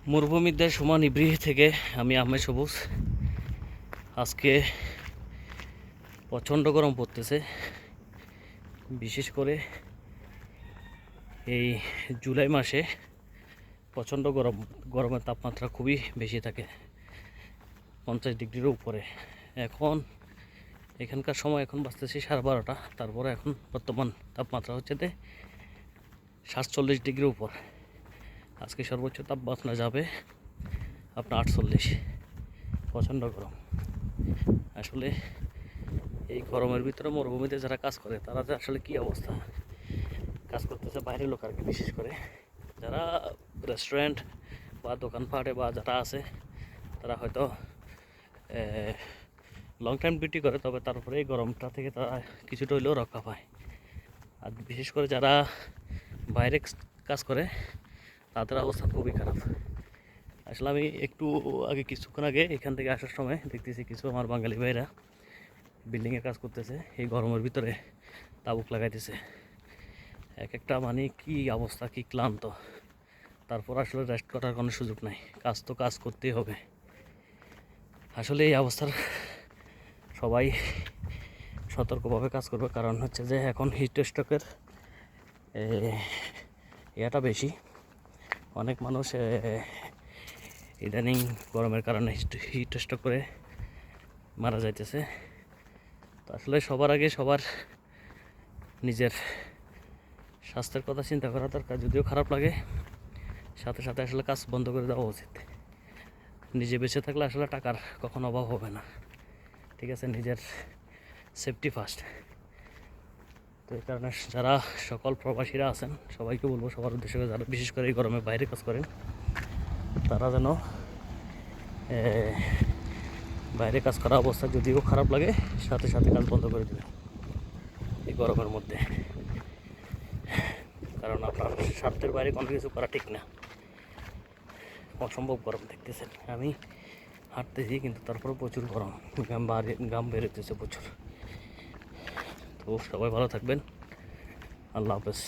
মরুভূমির দেশ সমান ইব্রিহি থেকে আমি আহমেদ সবুজ। আজকে প্রচণ্ড গরম পড়তেছে, বিশেষ করে এই জুলাই মাসে প্রচণ্ড গরমের তাপমাত্রা খুবই বেশি থাকে, 50 ডিগ্রির উপরে। এখন এখানকার সময় এখন বাজতেছে 12:30, তারপরে এখন বর্তমান তাপমাত্রা হচ্ছে 47 ডিগ্রির উপর। আজকে সর্বোচ্চ তাপমাত্রা যাবে আপনার 48। প্রচণ্ড গরম। আসলে এই গরমের ভিতরে মরুভূমিতে যারা কাজ করে তারা যে আসলে কী অবস্থা, কাজ করতেছে বাইরের লোক আর কি। বিশেষ করে যারা রেস্টুরেন্ট বা দোকানপাটে বা যারা আছে তারা হয়তো লং টাইম ডিউটি করে, তবে তারপরে এই গরমটা থেকে তারা কিছুটা হলেও রক্ষা পায়। আর বিশেষ করে যারা বাইরে কাজ করে তাদের অবস্থা খুবই খারাপ। আসলে আমি কিছুক্ষণ আগে এখান থেকে আসার সময় দেখতেছি কিছু আমার বাঙালি ভাইরা বিল্ডিংয়ে কাজ করতেছে, এই গরমের ভিতরে তাবুক লাগাইতেছে। এক একটা মানে কি অবস্থা, কি ক্লান্ত। তারপর আসলে রেস্ট করার কোনো সুযোগ নাই, কাজ করতেই হবে। আসলে এই অবস্থার সবাই সতর্কভাবে কাজ করবে, কারণ হচ্ছে যে এখন হিট স্ট্রোকের ইয়াটা বেশি। অনেক মানুষ ইদানিং গরমের কারণে হিট স্ট্রোক করে মারা যাইতেছে। তো আসলে সবার আগে সবার নিজের স্বাস্থ্যের কথা চিন্তা করা দরকার। যদিও খারাপ লাগে, সাথে সাথে আসলে কাজ বন্ধ করে দেওয়া উচিত। নিজে বেঁচে থাকলে আসলে টাকার কখনো অভাব হবে না, ঠিক আছে? নিজের সেফটি ফার্স্ট। তো এই কারণে যারা সকল প্রবাসীরা আছেন সবাইকে বলবো, সবার উদ্দেশ্যে যারা বিশেষ করে এই গরমে বাইরে কাজ করেন তারা যেন বাইরে কাজ করা অবস্থা যদিও খারাপ লাগে, সাথে সাথে কাজ বন্ধ করে দেবে এই গরমের মধ্যে। কারণ আপনার স্বার্থের বাইরে কোনো কিছু করা ঠিক না। অসম্ভব গরম দেখতেছেন, আমি হাঁটতেছি কিন্তু তারপরে প্রচুর গরম, ঘাম বেরোতেছে প্রচুর। তো সবাই ভালো থাকবেন, আল্লাহ হাফেজ।